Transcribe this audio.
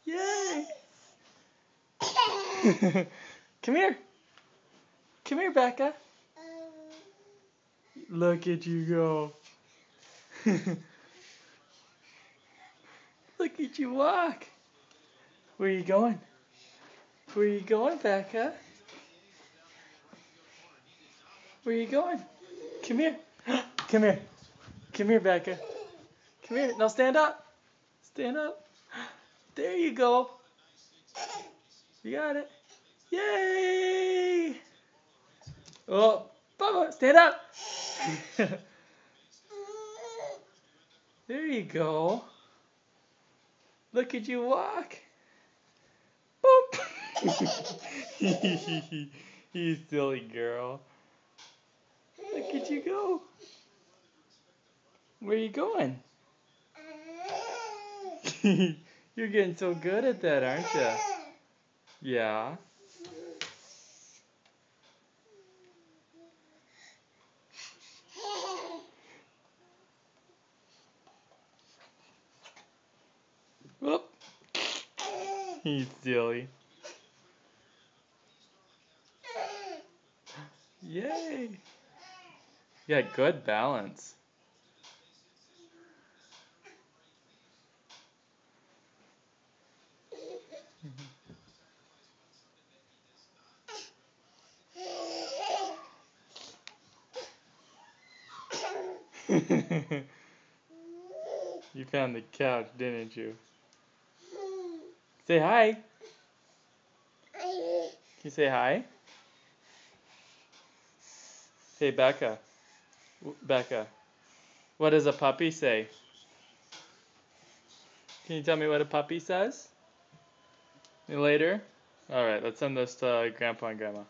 Yay! Come here. Come here, Becca. Look at you go. Look at you walk. Where are you going? Where are you going, Becca? Where are you going? Come here. Come here. Come here, Becca. Come here. Now stand up. Stand up. There you go. You got it. Yay! Oh, Bubba, stand up. There you go. Look at you walk. Boop. You silly girl. Look at you go. Where are you going? You're getting so good at that, aren't you? Yeah. Whoop. He's silly. Yay. You got good balance. You found the couch, didn't you? Say hi. Can you say hi? Hey, Becca. Becca. What does a puppy say? Can you tell me what a puppy says? Later? Alright, let's send this to Grandpa and Grandma.